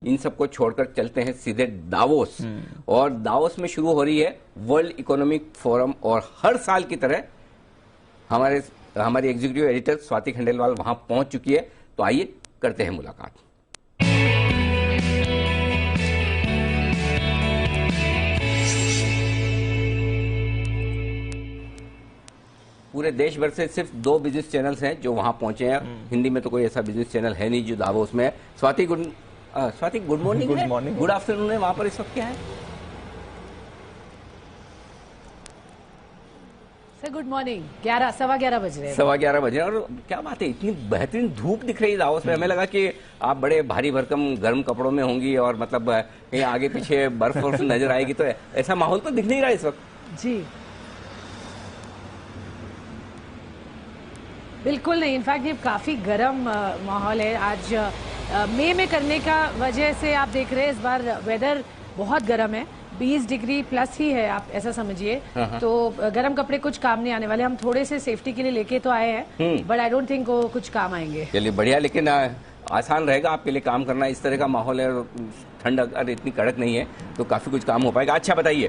इन सबको छोड़कर चलते हैं सीधे दावोस। और दावोस में शुरू हो रही है वर्ल्ड इकोनॉमिक फोरम, और हर साल की तरह हमारी एग्जीक्यूटिव एडिटर स्वाति खंडेलवाल वहां पहुंच चुकी है। तो आइए करते हैं मुलाकात। पूरे देश भर से सिर्फ 2 बिजनेस चैनल्स हैं जो वहां पहुंचे हैं। हिंदी में तो कोई ऐसा बिजनेस चैनल है नहीं जो दावोस में है। Swati good morning, good afternoon है। वहां पर इस वक्त क्या है? Sir good morning. 11 बज रहे हैं। 11:15 बजे। और क्या बात है, इतनी बेहतरीन धूप दिख रही है दावोस में। हमें लगा कि आप बड़े भारी भरकम गर्म कपड़ों में होंगी और मतलब कहीं आगे पीछे बर्फ नजर आएगी। तो ऐसा माहौल तो दिख नहीं रहा इस वक्त। जी बिल्कुल नहीं, इनफैक्ट ये काफी गर्म माहौल है। आज मई में करने का वजह से आप देख रहे हैं इस बार वेदर बहुत गर्म है, 20 डिग्री प्लस ही है, आप ऐसा समझिए। तो गर्म कपड़े कुछ काम नहीं आने वाले। हम थोड़े से सेफ्टी के लिए लेके तो आए हैं, बट आई डोंट थिंक वो कुछ काम आएंगे। चलिए बढ़िया, लेकिन आसान रहेगा आपके लिए काम करना। इस तरह का माहौल है, ठंड अगर इतनी कड़क नहीं है तो काफी कुछ काम हो पाएगा। अच्छा बताइए,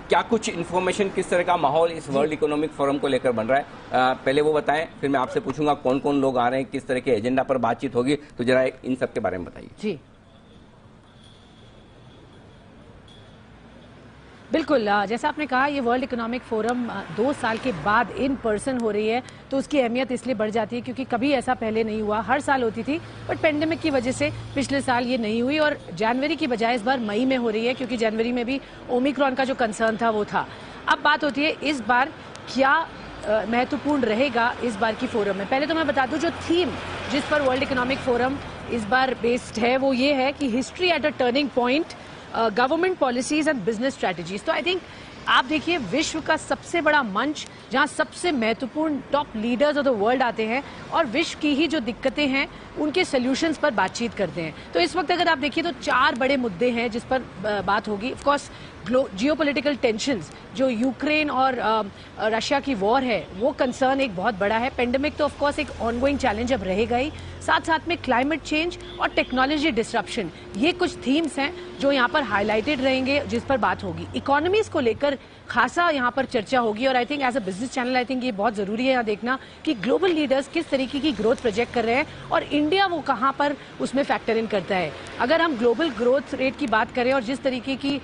क्या कुछ इन्फॉर्मेशन, किस तरह का माहौल इस वर्ल्ड इकोनॉमिक फोरम को लेकर बन रहा है? पहले वो बताएं, फिर मैं आपसे पूछूंगा कौन कौन लोग आ रहे हैं, किस तरह के एजेंडा पर बातचीत होगी। तो जरा इन सब के बारे में बताइए। जी बिल्कुल, जैसा आपने कहा ये वर्ल्ड इकोनॉमिक फोरम 2 साल के बाद इन पर्सन हो रही है, तो उसकी अहमियत इसलिए बढ़ जाती है क्योंकि कभी ऐसा पहले नहीं हुआ। हर साल होती थी, बट पेंडेमिक की वजह से पिछले साल ये नहीं हुई, और जनवरी की बजाय इस बार मई में हो रही है, क्योंकि जनवरी में भी ओमिक्रॉन का जो कंसर्न था वो था। अब बात होती है इस बार क्या महत्वपूर्ण रहेगा इस बार की फोरम में। पहले तो मैं बता दूं, जो थीम जिस पर वर्ल्ड इकोनॉमिक फोरम इस बार बेस्ड है वो ये है कि history at a turning point, government policies and business strategies. तो आई थिंक आप देखिए विश्व का सबसे बड़ा मंच जहां सबसे महत्वपूर्ण top leaders of the world आते हैं और विश्व की ही जो दिक्कतें हैं उनके सॉल्यूशंस पर बातचीत करते हैं। तो इस वक्त अगर आप देखिए तो 4 बड़े मुद्दे हैं जिस पर बात होगी। ऑफ कोर्स जियोपॉलिटिकल टेंशंस, जो यूक्रेन और रशिया की वॉर है, वो कंसर्न एक बहुत बड़ा है। पेंडेमिक तो ऑफ कोर्स एक ऑनगोइंग चैलेंज अब रहेगा ही, साथ साथ में क्लाइमेट चेंज और टेक्नोलॉजी डिसरप्शन, ये कुछ थीम्स हैं जो यहाँ पर हाईलाइटेड रहेंगे, जिस पर बात होगी। इकोनॉमीज को लेकर खासा यहाँ पर चर्चा होगी, और I think as a business channel I think ये बहुत जरूरी है यहाँ देखना कि ग्लोबल लीडर्स किस तरीके की ग्रोथ प्रोजेक्ट कर रहे हैं और इंडिया वो कहाँ पर उसमें फैक्टर इन करता है। अगर हम ग्लोबल ग्रोथ रेट की बात करें और जिस तरीके की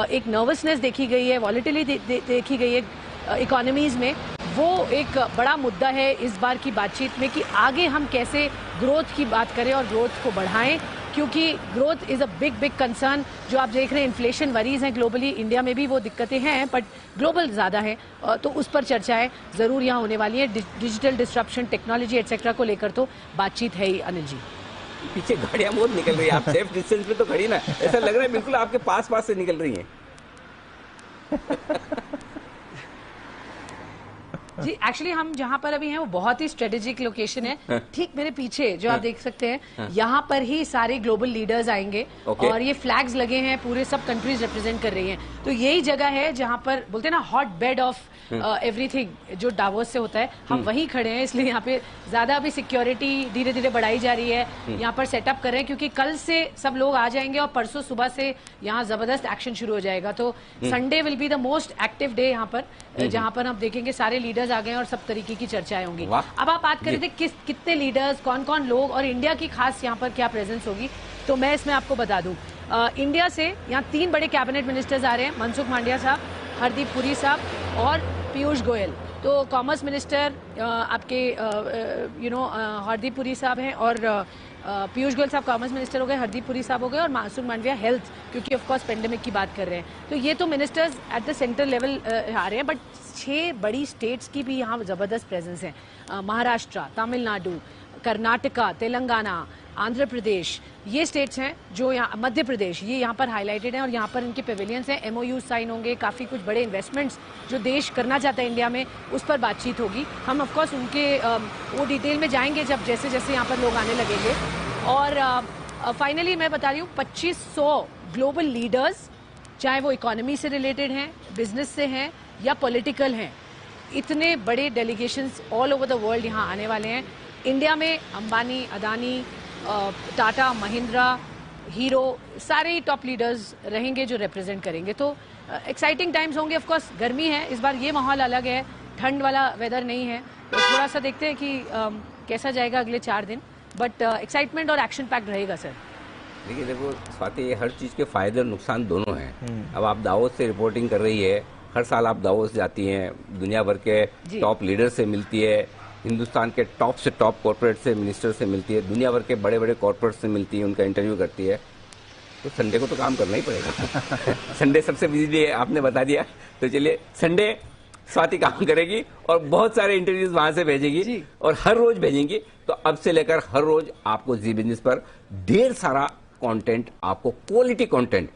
एक नर्वसनेस देखी गई है, वॉलेटिलिटी देखी गई है इकोनॉमीज में, वो एक बड़ा मुद्दा है इस बार की बातचीत में कि आगे हम कैसे ग्रोथ की बात करें और ग्रोथ को बढ़ाएं, क्योंकि growth is a big concern. जो आप देख रहे हैं इन्फ्लेशन वरीज हैं ग्लोबली, इंडिया में भी वो दिक्कतें हैं बट ग्लोबल ज्यादा है, तो उस पर चर्चाएं जरूर यहाँ होने वाली है। डिजिटल डिस्ट्रप्शन, टेक्नोलॉजी एटसेट्रा को लेकर तो बातचीत है ही। अनिल जी पीछे गाड़ियां बहुत निकल रही है, आप सेफ डिस्टेंस पे तो खड़ी ना, ऐसा लग रहा है बिल्कुल आपके पास से निकल रही है। जी एक्चुअली हम जहां पर अभी हैं वो बहुत ही स्ट्रेटेजिक लोकेशन है। ठीक मेरे पीछे जो आप देख सकते हैं, यहाँ पर ही सारे ग्लोबल लीडर्स आएंगे और ये फ्लैग्स लगे हैं, पूरे सब कंट्रीज रिप्रेजेंट कर रही हैं। तो यही जगह है जहां पर बोलते हैं ना हॉट बेड ऑफ एवरीथिंग, जो डावोस से होता है, हम वहीं खड़े हैं। इसलिए यहाँ पे ज्यादा अभी सिक्योरिटी धीरे धीरे बढ़ाई जा रही है, यहाँ पर सेटअप कर रहे हैं क्योंकि कल से सब लोग आ जाएंगे और परसों सुबह से यहाँ जबरदस्त एक्शन शुरू हो जाएगा। तो Sunday will be the most active day यहाँ पर, जहाँ पर हम देखेंगे सारे लीडर्स आ गए और सब तरीके की चर्चाएं होंगी। अब आप बात कर रहे थे कितने लीडर्स, कौन कौन लोग और इंडिया की खास यहाँ पर क्या प्रेजेंस होगी, तो मैं इसमें आपको बता दूं। इंडिया से यहाँ 3 बड़े कैबिनेट मिनिस्टर्स आ रहे हैं, मनसुख मांडविया साहब, हरदीप पुरी साहब और पीयूष गोयल। तो कॉमर्स मिनिस्टर आपके हरदीप पुरी साहब हैं और पीयूष गोयल साहब कॉमर्स मिनिस्टर हो गए, हरदीप पुरी साहब हो गए, और मनसुख मांडविया हेल्थ, क्योंकि ऑफ कोर्स पेंडेमिक की बात कर रहे हैं। तो ये तो ministers at the central level आ रहे हैं, बट 6 बड़ी स्टेट्स की भी यहाँ जबरदस्त प्रेजेंस है। महाराष्ट्र, तमिलनाडु, कर्नाटका, तेलंगाना, आंध्र प्रदेश, ये स्टेट्स हैं जो यहाँ, मध्य प्रदेश, ये यहाँ पर हाईलाइटेड हैं और यहाँ पर इनके पेविलियंस हैं। MOU साइन होंगे, काफ़ी कुछ बड़े इन्वेस्टमेंट्स जो देश करना चाहता है इंडिया में, उस पर बातचीत होगी। हम ऑफ कोर्स उनके वो डिटेल में जाएंगे जब जैसे जैसे यहाँ पर लोग आने लगेंगे। और फाइनली मैं बता रही हूँ 2500 ग्लोबल लीडर्स, चाहे वो इकोनॉमी से रिलेटेड हैं, बिजनेस से हैं या पॉलिटिकल हैं, इतने बड़े delegations all over the world यहाँ आने वाले हैं। इंडिया में अंबानी, अदानी, टाटा, महिंद्रा, हीरो, सारे ही टॉप लीडर्स रहेंगे जो रिप्रेजेंट करेंगे। तो एक्साइटिंग टाइम्स होंगे। ऑफ कोर्स गर्मी है इस बार, ये माहौल अलग है, ठंड वाला वेदर नहीं है, तो थोड़ा सा देखते हैं कि कैसा जाएगा अगले 4 दिन। बट एक्साइटमेंट और एक्शन पैक्ड रहेगा सर। देखिए देखो स्वाति, हर चीज़ के फायदे और नुकसान दोनों हैं। अब आप दावोस से रिपोर्टिंग कर रही है, हर साल आप दावोस जाती हैं, दुनिया भर के टॉप लीडर से मिलती है, हिंदुस्तान के टॉप से टॉप कॉर्पोरेट से मिनिस्टर से मिलती है, दुनिया भर के बड़े बड़े कॉर्पोरेट से मिलती है, उनका इंटरव्यू करती है। तो संडे को तो काम करना ही पड़ेगा। संडे सबसे बिजी डे है, आपने बता दिया। तो चलिए संडे स्वाति काम करेगी और बहुत सारे इंटरव्यूज वहां से भेजेगी और हर रोज भेजेंगी। तो अब से लेकर हर रोज आपको जी बिजनेस पर ढेर सारा कंटेंट, आपको क्वालिटी कंटेंट।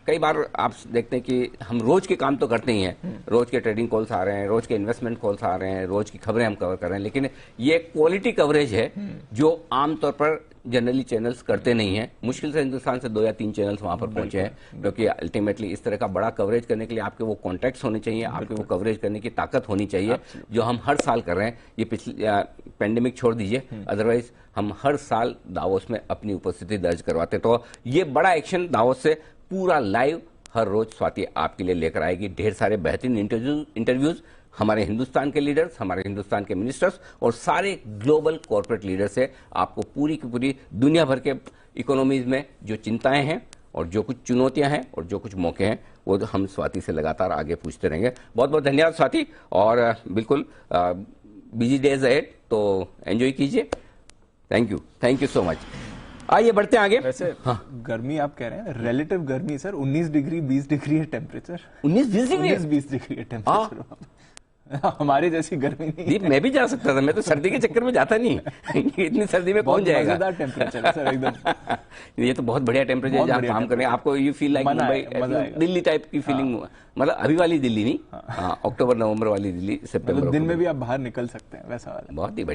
कई बार आप देखते हैं कि हम रोज के काम तो करते ही हैं, रोज के ट्रेडिंग कॉल्स आ रहे हैं, रोज के इन्वेस्टमेंट कॉल्स आ रहे हैं, रोज की खबरें हम कवर कर रहे हैं, लेकिन ये क्वालिटी कवरेज है जो आमतौर पर जनरली चैनल्स करते नहीं हैं। मुश्किल से हिंदुस्तान से 2 या 3 चैनल्स वहां पर पहुंचे हैं, क्योंकि अल्टीमेटली इस तरह का बड़ा कवरेज करने के लिए आपके वो कॉन्टैक्ट्स होने चाहिए, आपके वो कवरेज करने की ताकत होनी चाहिए, जो हम हर साल कर रहे हैं। ये पिछले पेंडेमिक छोड़ दीजिए, अदरवाइज हम हर साल दावोस में अपनी उपस्थिति दर्ज करवाते। तो ये बड़ा एक्शन दावोस से पूरा लाइव हर रोज स्वाति आपके लिए लेकर आएगी। ढेर सारे बेहतरीन इंटरव्यूज हमारे हिंदुस्तान के लीडर्स, हमारे हिंदुस्तान के मिनिस्टर्स और सारे ग्लोबल कॉर्पोरेट लीडर से आपको पूरी की पूरी दुनिया भर के इकोनॉमीज में जो चिंताएं हैं और जो कुछ चुनौतियां हैं और जो कुछ मौके हैं, वो तो हम स्वाति से लगातार आगे पूछते रहेंगे। बहुत बहुत धन्यवाद स्वाति, और बिल्कुल बिजी डेज अहेड, तो एंजॉय कीजिए। Thank you so much. आइए बढ़ते हैं आगे। वैसे गर्मी आप कह रहे हैं, रिलेटिव गर्मी सर 19 डिग्री 20 डिग्री है टेम्परेचर। 19-20 डिग्री 19-20 डिग्री है टेम्परेचर। हमारे जैसी गर्मी नहीं। दीप, मैं भी जा सकता था, मैं तो सर्दी के चक्कर में जाता नहीं। इतनी सर्दी में कौन जाएगा। मजेदार टेम्परेचर है सर एकदम। ये तो बहुत बढ़िया टेम्परेचर है जहाँ काम करें आपको। You feel like Mumbai, Delhi type की फीलिंग। मतलब अभी वाली दिल्ली नहीं, अक्टूबर नवंबर वाली दिल्ली, सितंबर दिन में भी आप बाहर निकल सकते हैं, वैसा वाला। बहुत ही बढ़िया।